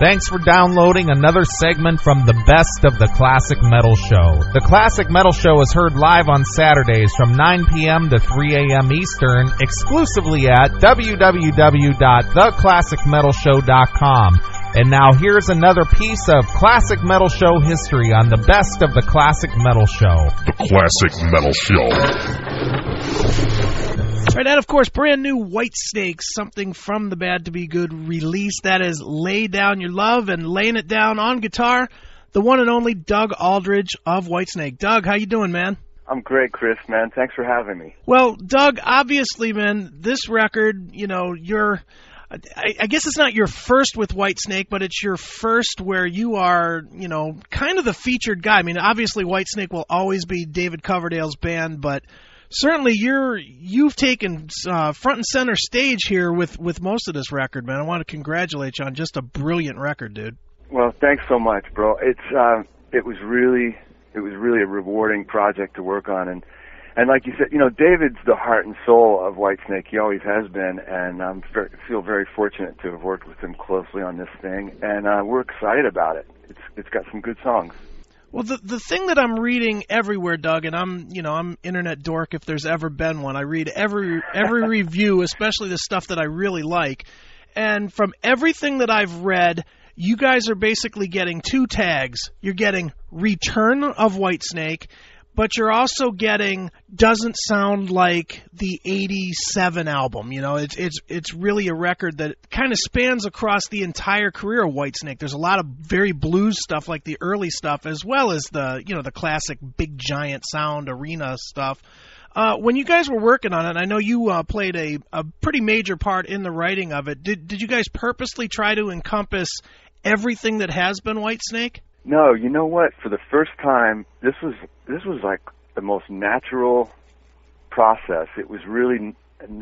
Thanks for downloading another segment from the Best of the Classic Metal Show. The Classic Metal Show is heard live on Saturdays from 9 p.m. to 3 a.m. Eastern, exclusively at www.theclassicmetalshow.com. And now here's another piece of Classic Metal Show history on the Best of the Classic Metal Show. The Classic Metal Show. All right, and of course, brand new Whitesnake, Something from the Bad to Be Good release. That is Lay Down Your Love, and laying it down on guitar, the one and only Doug Aldrich of Whitesnake. Doug, how you doing, man? I'm great, Chris, man. Thanks for having me. Well, Doug, obviously, man, this record, you know, I guess it's not your first with Whitesnake, but it's your first where you are, you know, kind of the featured guy. I mean, obviously, Whitesnake will always be David Coverdale's band, but certainly you've taken front and center stage here with most of this record, man. I want to congratulate you on just a brilliant record, dude. Well, thanks so much, bro. It was really a rewarding project to work on, and like you said, you know, David's the heart and soul of Whitesnake. He always has been, and I feel very fortunate to have worked with him closely on this thing, and we're excited about it. It's got some good songs. Well, the thing that I'm reading everywhere, Doug, and I'm internet dork if there's ever been one. I read every review, especially the stuff that I really like. And from everything that I've read, you guys are basically getting two tags. You're getting Return of Whitesnake, but you're also getting doesn't sound like the '87 album. You know, it's really a record that kind of spans across the entire career of Whitesnake. There's a lot of very blues stuff like the early stuff, as well as the classic big giant sound arena stuff. When you guys were working on it, I know you played a pretty major part in the writing of it. Did you guys purposely try to encompass everything that has been Whitesnake? No, you know what? For the first time, this was like the most natural process. It was really,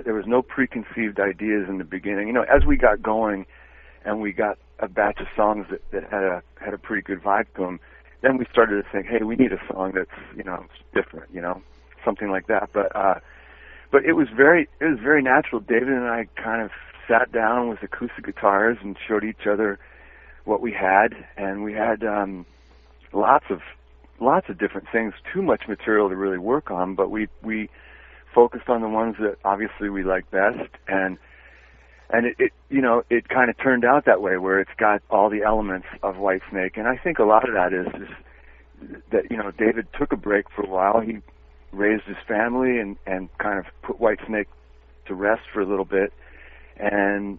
there was no preconceived ideas in the beginning. You know, as we got going and we got a batch of songs that had a pretty good vibe to them, then we started to think, hey, we need a song that's, you know, different, you know, something like that. But it was very natural. David and I kind of sat down with acoustic guitars and showed each other what we had, and we had lots of different things, too much material to really work on, but we focused on the ones that obviously we liked best, and it you know, it kind of turned out that way, where it's got all the elements of Whitesnake. And I think a lot of that is that, you know, David took a break for a while. He raised his family and kind of put Whitesnake to rest for a little bit, and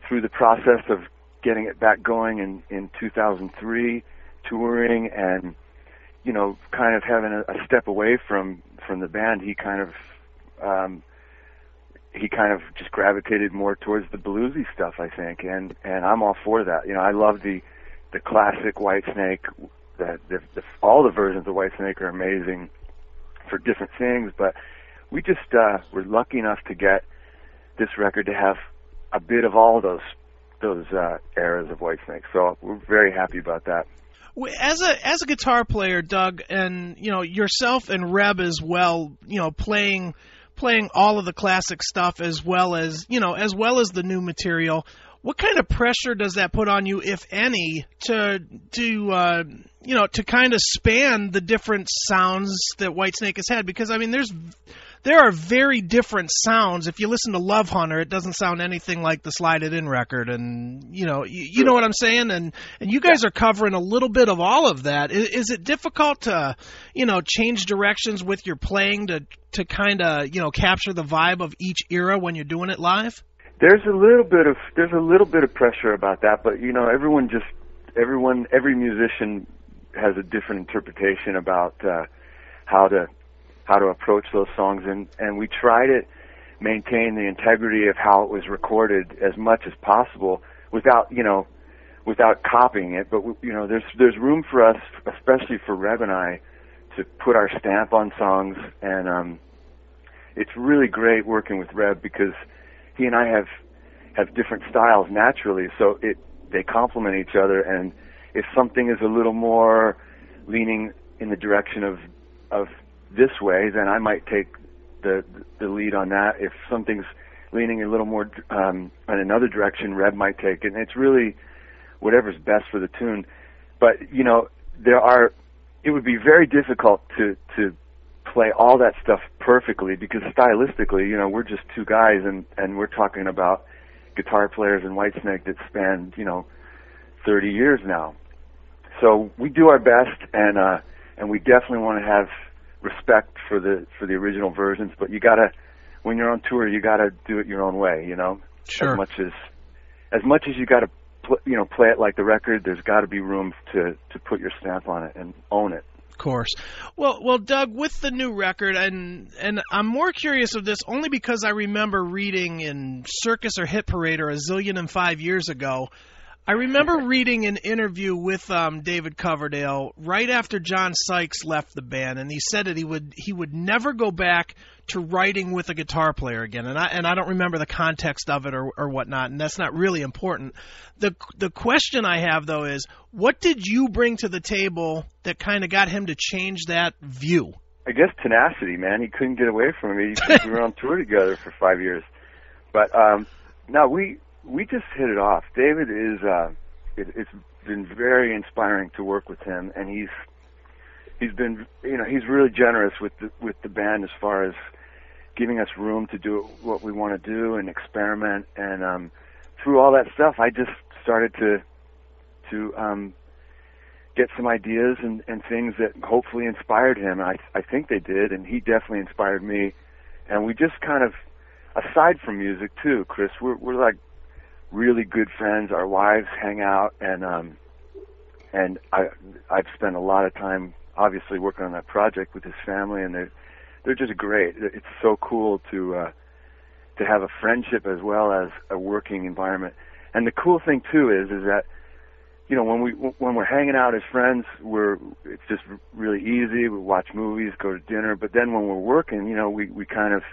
through the process of getting it back going in 2003, touring and, you know, kind of having a step away from the band, he kind of just gravitated more towards the bluesy stuff, I think, and I'm all for that. You know, I love the classic Whitesnake. All the versions of Whitesnake are amazing for different things, but we just were lucky enough to get this record to have a bit of all those eras of Whitesnake, so we're very happy about that. As a guitar player, Doug, and you know, yourself and Reb as well, you know, playing all of the classic stuff as well as the new material, what kind of pressure does that put on you, if any, to kind of span the different sounds that Whitesnake has had? Because I mean, there are very different sounds. If you listen to Love Hunter, it doesn't sound anything like the Slide It In record, and you know what I'm saying. And you guys are covering a little bit of all of that. Is it difficult to, you know, change directions with your playing to kind of, you know, capture the vibe of each era when you're doing it live? There's a little bit of pressure about that, but you know, every musician has a different interpretation about how to approach those songs, and we try to maintain the integrity of how it was recorded as much as possible without copying it. But you know, there's room for us, especially for Reb and I, to put our stamp on songs, and it's really great working with Reb because he and I have different styles naturally, so they complement each other. And if something is a little more leaning in the direction of this way, then I might take the lead on that. If something's leaning a little more in another direction, Reb might take it. And it's really, whatever's best for the tune. But it would be very difficult to play all that stuff perfectly, because stylistically, we're just two guys, and we're talking about guitar players in Whitesnake that spanned 30 years now. So we do our best, and we definitely want to have respect for the original versions. But when you're on tour, you gotta do it your own way, Sure. As much as you gotta play it like the record, there's got to be room to put your stamp on it and own it. Of course. Well, Doug, with the new record, and I'm more curious of this only because I remember reading in Circus or Hit Parade or a zillion and 5 years ago, I remember reading an interview with David Coverdale right after John Sykes left the band, and he said that he would never go back to writing with a guitar player again. And I don't remember the context of it or whatnot, and that's not really important. The question I have, though, is what did you bring to the table that kind of got him to change that view? I guess tenacity, man. He couldn't get away from me. We were on tour together for 5 years. But no, we just hit it off. David is it's been very inspiring to work with him, and he's been he's really generous with the band as far as giving us room to do what we want to do and experiment. And through all that stuff, I just started to get some ideas and things that hopefully inspired him. I think they did, and he definitely inspired me. And we just kind of, aside from music too, Chris, we're like really good friends. Our wives hang out, and I've spent a lot of time obviously working on that project with his family, and they're just great. It's so cool to have a friendship as well as a working environment. And the cool thing too is that when we're hanging out as friends, it's just really easy. We watch movies, go to dinner. But then when we're working, we kind of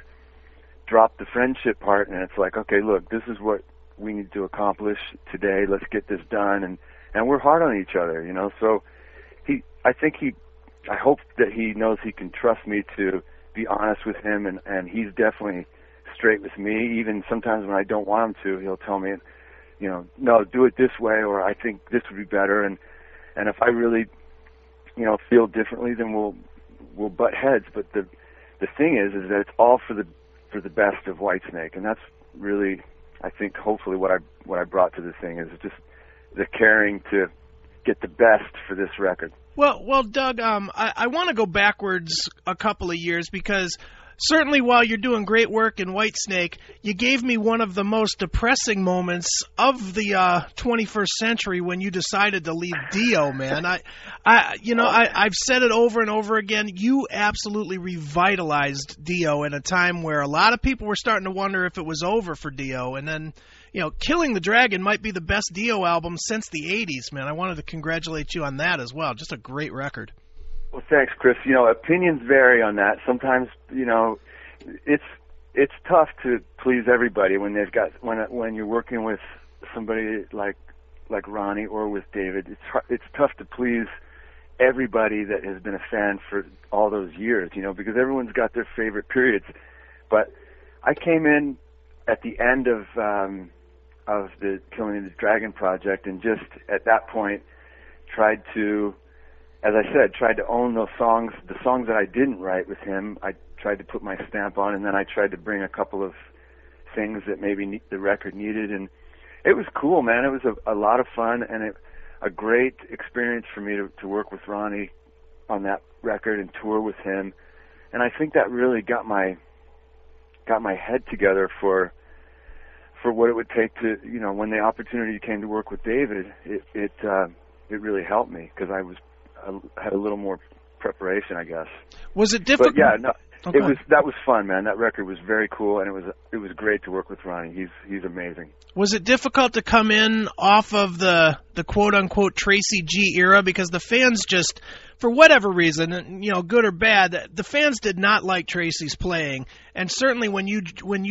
drop the friendship part, and it's like, okay, look, this is what we need to accomplish today. Let's get this done, and we're hard on each other, So I hope that he knows he can trust me to be honest with him, and he's definitely straight with me. Even sometimes when I don't want him to, he'll tell me, no, do it this way, or I think this would be better. And if I really, feel differently, then we'll butt heads. But the thing is that it's all for the best of Whitesnake, and that's really, I think, hopefully what I brought to this thing is just the caring to get the best for this record. Well, Doug, I want to go backwards a couple of years, because certainly while you're doing great work in Whitesnake, you gave me one of the most depressing moments of the 21st century when you decided to leave Dio, man. I've said it over and over again. You absolutely revitalized Dio in a time where a lot of people were starting to wonder if it was over for Dio. And then, Killing the Dragon might be the best Dio album since the 80s, man. I wanted to congratulate you on that as well. Just a great record. Well, thanks, Chris. Opinions vary on that. Sometimes, it's tough to please everybody when when you're working with somebody like Ronnie or with David. It's tough to please everybody that has been a fan for all those years, because everyone's got their favorite periods. But I came in at the end of the Killing the Dragon project, and just at that point tried to, as I said, tried to own those songs. The songs that I didn't write with him, I tried to put my stamp on, and then I tried to bring a couple of things that maybe the record needed. And it was cool, man. It was a lot of fun, and a great experience for me to work with Ronnie on that record and tour with him. And I think that really got my head together for what it would take to, when the opportunity came to work with David, it really helped me, because I had a little more preparation, I guess. Was it difficult? But yeah, no, that was fun, man. That record was very cool, and it was great to work with Ronnie. He's amazing. Was it difficult to come in off of the quote unquote Tracy G era, because the fans just, for whatever reason, good or bad, the fans did not like Tracy's playing, and certainly when you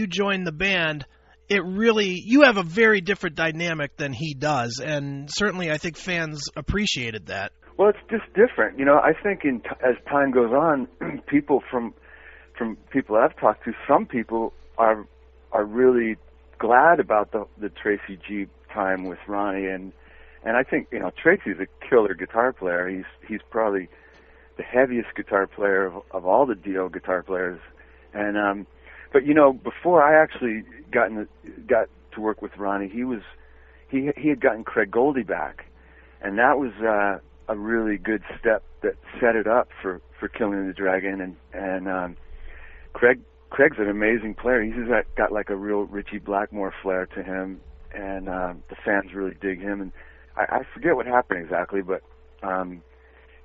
joined the band, you have a very different dynamic than he does, and certainly I think fans appreciated that. Well, it's just different. I think as time goes on, people from people I've talked to, some people are really glad about the Tracy G time with Ronnie, and And I think, Tracy's a killer guitar player. He's probably the heaviest guitar player of all the Dio guitar players. And but before I actually got to work with Ronnie, he had gotten Craig Goldie back, and that was a really good step that set it up for Killing the Dragon. And Craig's an amazing player. He's got like a real Ritchie Blackmore flair to him, and the fans really dig him. And I forget what happened exactly, but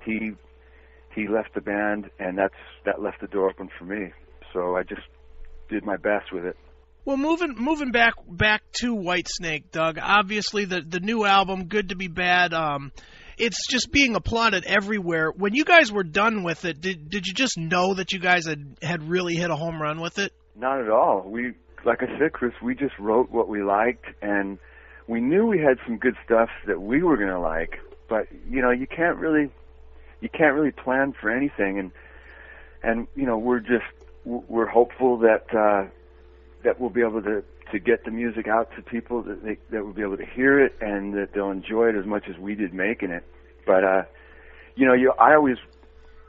he left the band, and that left the door open for me. So I just did my best with it. Well, moving back to Whitesnake, Doug. Obviously, the new album, Good to Be Bad. It's just being applauded everywhere. When you guys were done with it, did you just know that you guys had really hit a home run with it? Not at all. Like I said, Chris, we just wrote what we liked, and we knew we had some good stuff that we were going to like. But you can't really plan for anything, and we're hopeful that we'll be able to get the music out to people, that will be able to hear it, and that they'll enjoy it as much as we did making it. But I always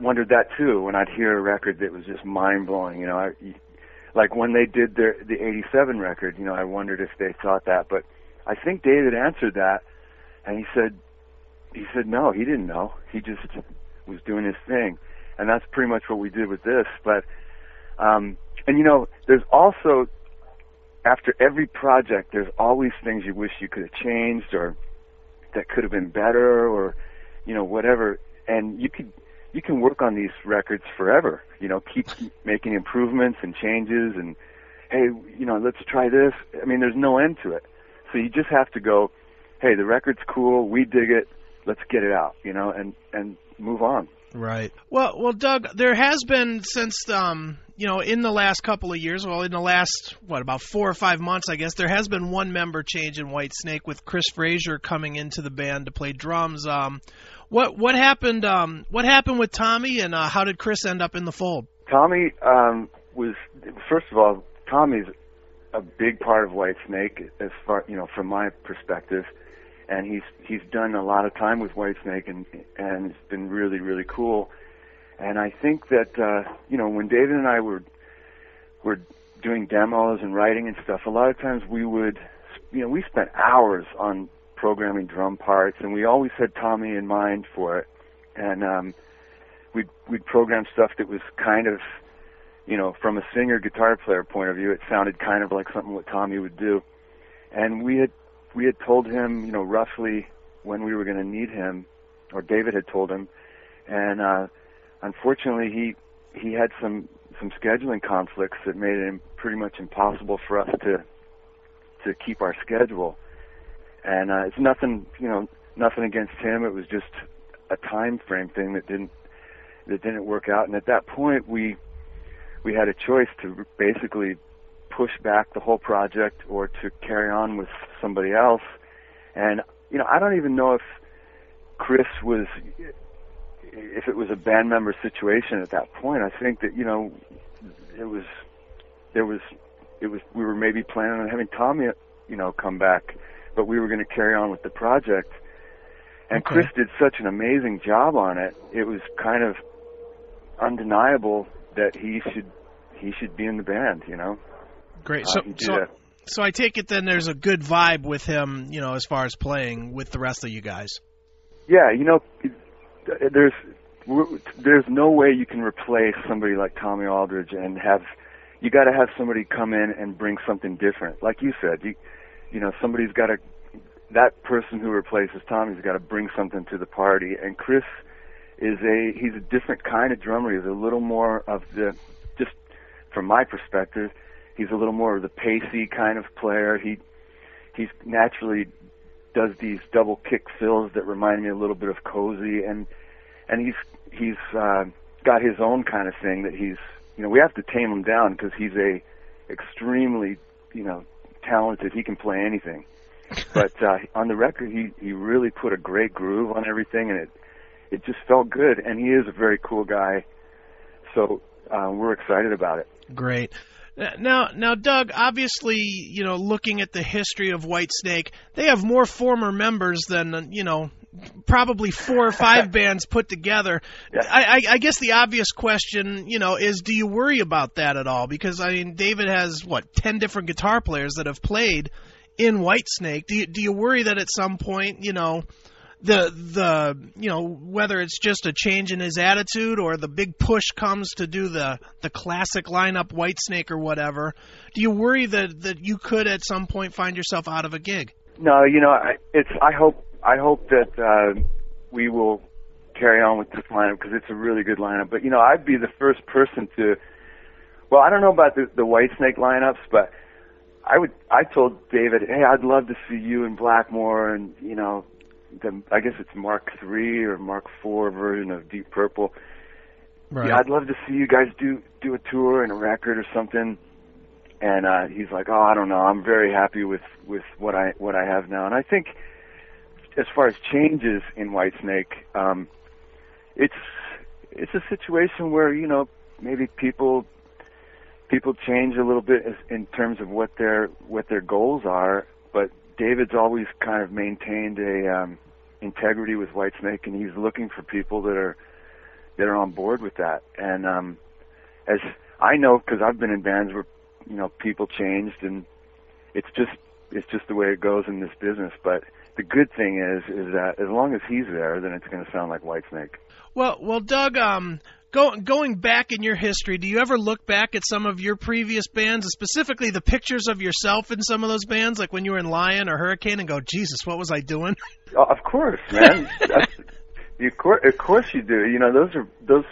wondered that too when I'd hear a record that was just mind blowing. Like when they did the '87 record, I wondered if they thought that. But I think David answered that, and he said no, he didn't know. He just was doing his thing, and that's pretty much what we did with this. But there's also, after every project, there's always things you wish you could have changed, or that could have been better, or whatever. And you can work on these records forever. Keep making improvements and changes, and hey, let's try this. I mean, there's no end to it. So you just have to go, hey, the record's cool, we dig it, let's get it out, and move on. Right. Well, Doug, there has been since in the last couple of years, in the last about 4 or 5 months, I guess, there has been one member change in Whitesnake, with Chris Frazier coming into the band to play drums. What happened? What happened with Tommy, and how did Chris end up in the fold? Tommy was, first of all, Tommy's a big part of Whitesnake as far from my perspective. And he's done a lot of time with Whitesnake, and it's been really, really cool. And I think that when David and I were doing demos and writing and stuff, a lot of times we spent hours on programming drum parts, and we always had Tommy in mind for it. And we'd program stuff that was kind of, from a singer guitar player point of view, it sounded kind of like something what Tommy would do. And we had told him, roughly when we were going to need him, or David had told him, and unfortunately he had some scheduling conflicts that made it pretty much impossible for us to keep our schedule. And it's nothing against him. It was just a time frame thing that didn't work out. And at that point, we had a choice to basically push back the whole project or to carry on with somebody else. And I don't even know if Chris was, if it was a band member situation at that point. I think that we were maybe planning on having Tommy come back, but we were going to carry on with the project. And okay. Chris did such an amazing job on it. It was kind of undeniable that he should be in the band. Great. So I take it then there's a good vibe with him, as far as playing with the rest of you guys. Yeah, there's no way you can replace somebody like Tommy Aldrich, and you got to have somebody come in and bring something different. Like you said, somebody's got to, that person who replaces Tommy's got to bring something to the party. And Chris he's a different kind of drummer. He's a little more of just from my perspective, he's a little more of the pacey kind of player. He's naturally does these double kick fills that remind me a little bit of Cozy, and he's got his own kind of thing that we have to tame him down because he's extremely talented. He can play anything, but on the record he really put a great groove on everything, and it just felt good. And he is a very cool guy, so we're excited about it. Great. Now, Doug, obviously, looking at the history of Whitesnake, they have more former members than, probably 4 or 5 bands put together. Yeah. I guess the obvious question, is do you worry about that at all? Because, David has, 10 different guitar players that have played in Whitesnake. Do you worry that at some point, whether it's just a change in his attitude or the big push comes to do the classic lineup Whitesnake or whatever, do you worry that you could at some point find yourself out of a gig? No, I hope that we will carry on with this lineup because it's a really good lineup. But I'd be the first person to. Well, I don't know about the Whitesnake lineups, but I told David, hey, I'd love to see you in Blackmore, and I guess it's Mark III or Mark IV version of Deep Purple. Right. Yeah, I'd love to see you guys do a tour and a record or something. And he's like, oh, I don't know. I'm very happy with what I have now. And I think as far as changes in Whitesnake, it's a situation where maybe people change a little bit in terms of what their goals are, but David's always kind of maintained a integrity with Whitesnake, and he's looking for people that are on board with that. And as I know, because I've been in bands where people changed, and it's just the way it goes in this business. But the good thing is that as long as he's there, then it's going to sound like Whitesnake. Well, Doug, going back in your history, do you ever look back at some of your previous bands, specifically the pictures of yourself in some of those bands, like when you were in Lion or Hurricane, and go, Jesus, what was I doing? Oh, of course, man. Of course you do. Those.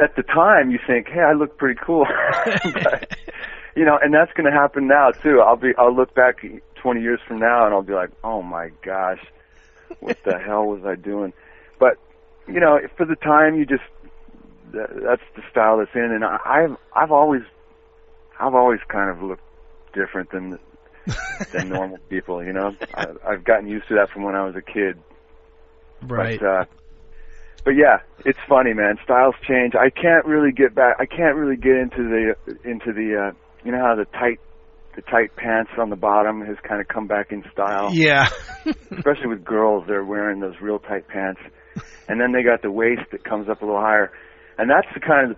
At the time, you think, hey, I look pretty cool. But, and that's going to happen now too. I'll look back 20 years from now, and I'll be like, oh my gosh, what the hell was I doing? But for the time, that's the style that's in, and I've always kind of looked different than normal people. I've gotten used to that from when I was a kid. Right. But yeah, it's funny, man. Styles change. I can't really get into the how the tight pants on the bottom has kind of come back in style. Yeah. Especially with girls, they're wearing those real tight pants, and then they got the waist that comes up a little higher. And that's the kind of,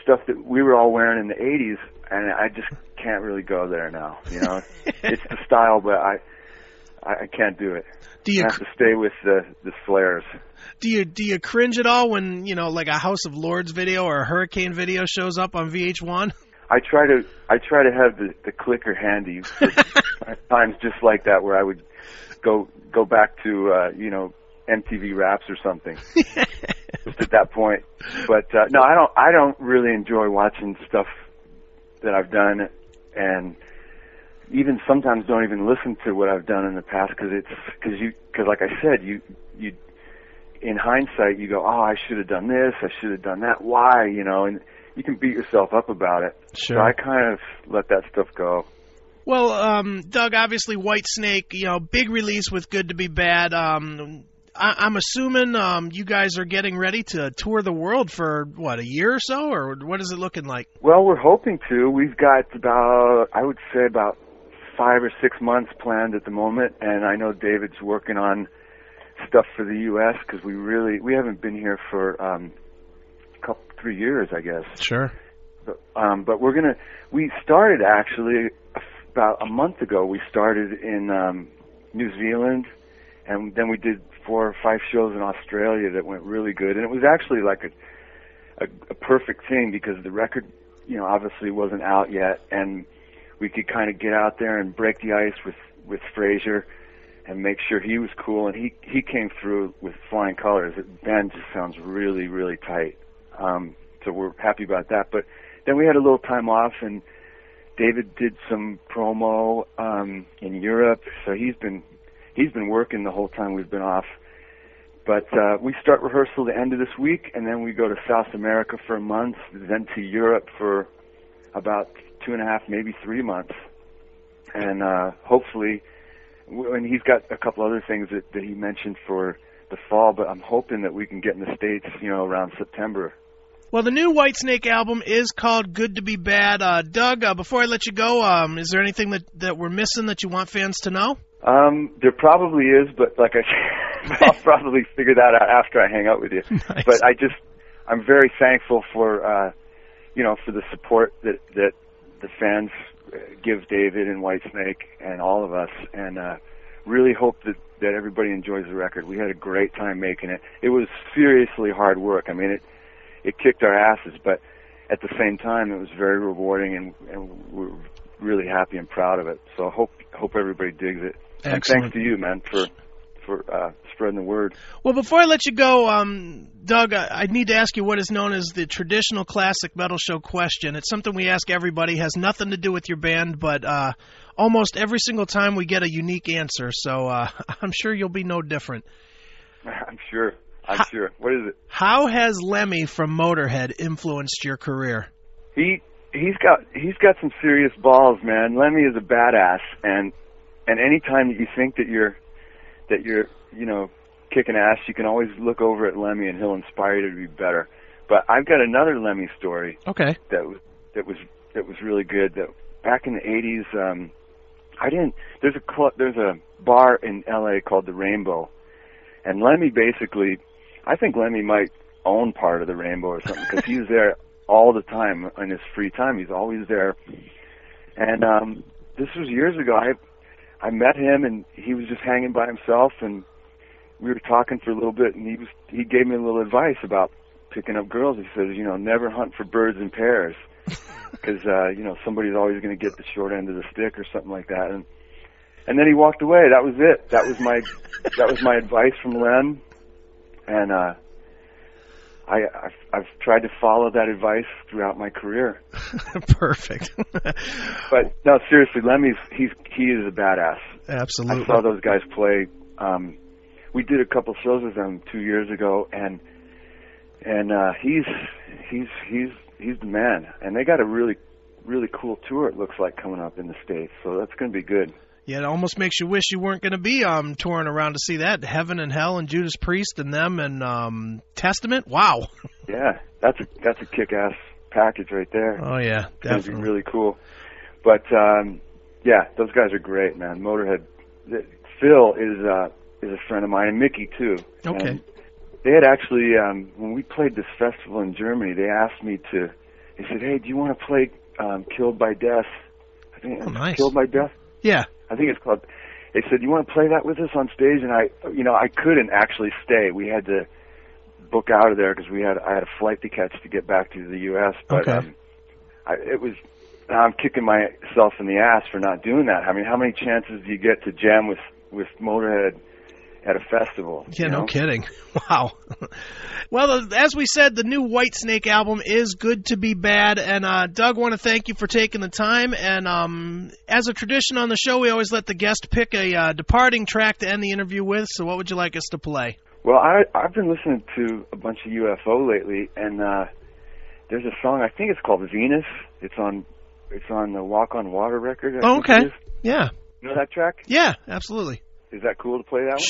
stuff that we were all wearing in the 80s, and I just can't really go there now, It's the style, but I can't do it. I have to stay with the flares. Do you cringe at all when, like a House of Lords video or a Hurricane video shows up on VH1? I try to have the clicker handy for times just like that where I would go back to, MTV Raps or something. Just at that point. But no, I don't really enjoy watching stuff that I've done, and even sometimes don't even listen to what I've done in the past because like I said, you in hindsight you go, oh, I should have done this, I should have done that. Why, and you can beat yourself up about it. Sure. So I kind of let that stuff go. Well, Doug, obviously Whitesnake, big release with Good to Be Bad. I'm assuming you guys are getting ready to tour the world for, a year or so, or what is it looking like? Well, we're hoping to. We've got about 5 or 6 months planned at the moment, and I know David's working on stuff for the U.S. because we haven't been here for 3 years, I guess. Sure. But we started actually about a month ago. We started in New Zealand, and then we did 4 or 5 shows in Australia that went really good. And it was actually like a perfect thing because the record, obviously wasn't out yet, and we could kind of get out there and break the ice with Frazier and make sure he was cool. And he came through with flying colors. The band just sounds really, really tight. So we're happy about that. But then we had a little time off, and David did some promo in Europe. So he's been working the whole time we've been off. But we start rehearsal the end of this week, and then we go to South America for a month, then to Europe for about 2.5, maybe 3 months. And hopefully, and he's got a couple other things that he mentioned for the fall, but I'm hoping that we can get in the States, around September. Well, the new Whitesnake album is called Good to Be Bad. Doug, before I let you go, is there anything that we're missing that you want fans to know? There probably is, but like I said, I'll probably figure that out after I hang out with you. Nice. But I'm very thankful for, for the support that the fans give David and Whitesnake and all of us, and really hope that everybody enjoys the record. We had a great time making it. It was seriously hard work. I mean, it kicked our asses, but at the same time, it was very rewarding, and we're really happy and proud of it. So I hope everybody digs it. Excellent. And thanks to you, man, for spreading the word. Well, before I let you go, Doug, I need to ask you what is known as the traditional classic metal show question. It's something we ask everybody. It has nothing to do with your band, but almost every single time we get a unique answer. So I'm sure you'll be no different. I'm sure. What is it? How has Lemmy from Motorhead influenced your career? He's got some serious balls, man. Lemmy is a badass, and anytime that you think that you're kicking ass, you can always look over at Lemmy and he'll inspire you to be better. But I've got another Lemmy story. Okay. That was really good. That back in the 80s, there's a bar in LA called the Rainbow, and Lemmy basically, I think Lemmy might own part of the Rainbow or something, because he was there all the time in his free time. He's always there. And this was years ago. I met him, and he was just hanging by himself, and we were talking for a little bit, and he gave me a little advice about picking up girls. He says, never hunt for birds in pairs, because somebody's always going to get the short end of the stick or something like that. And then he walked away. That was it. That was my advice from Lem, and I've tried to follow that advice throughout my career. Perfect. But no, seriously, Lemmy's he is a badass. Absolutely. I saw those guys play. We did a couple shows with them 2 years ago, and he's the man. And they got a really cool tour, it looks like, coming up in the States. So that's going to be good. Yeah, it almost makes you wish you weren't going to be touring around to see that. Heaven and Hell and Judas Priest and them and Testament. Wow. Yeah, that's a kick-ass package right there. Oh yeah, definitely. It's gonna be really cool. But yeah, those guys are great, man. Motorhead. Phil is a friend of mine, and Mickey too. Okay. And they had actually when we played this festival in Germany, they asked me to. They said, "Hey, do you want to play Killed by Death?" I think nice. Killed by Death. Yeah. I think it's called. They said, "You want to play that with us on stage?" And I couldn't actually stay. We had to book out of there because I had a flight to catch to get back to the U.S. But okay. I'm kicking myself in the ass for not doing that. I mean, how many chances do you get to jam with Motorhead at a festival? Yeah, no kidding. Wow. Well, as we said, the new Whitesnake album is Good to Be Bad. And Doug, I want to thank you for taking the time. And as a tradition on the show, we always let the guest pick a departing track to end the interview with. So what would you like us to play? Well, I've been listening to a bunch of UFO lately, and there's a song, I think it's called Venus. It's on the Walk on Water record. I think okay. It is. Yeah. You know that track? Yeah, absolutely. Is that cool to play that one?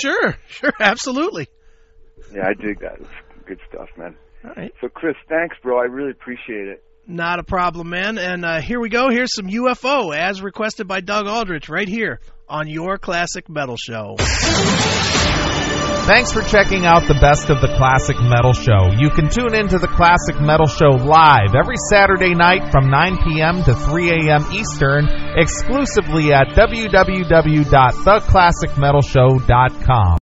Sure, absolutely. Yeah, I dig that. It's good stuff, man. All right. So, Chris, thanks, bro. I really appreciate it. Not a problem, man. And here we go. Here's some UFO, as requested by Doug Aldrich, right here on Your Classic Metal Show. Thanks for checking out the Best of the Classic Metal Show. You can tune into the Classic Metal Show live every Saturday night from 9 p.m. to 3 a.m. Eastern, exclusively at www.theclassicmetalshow.com.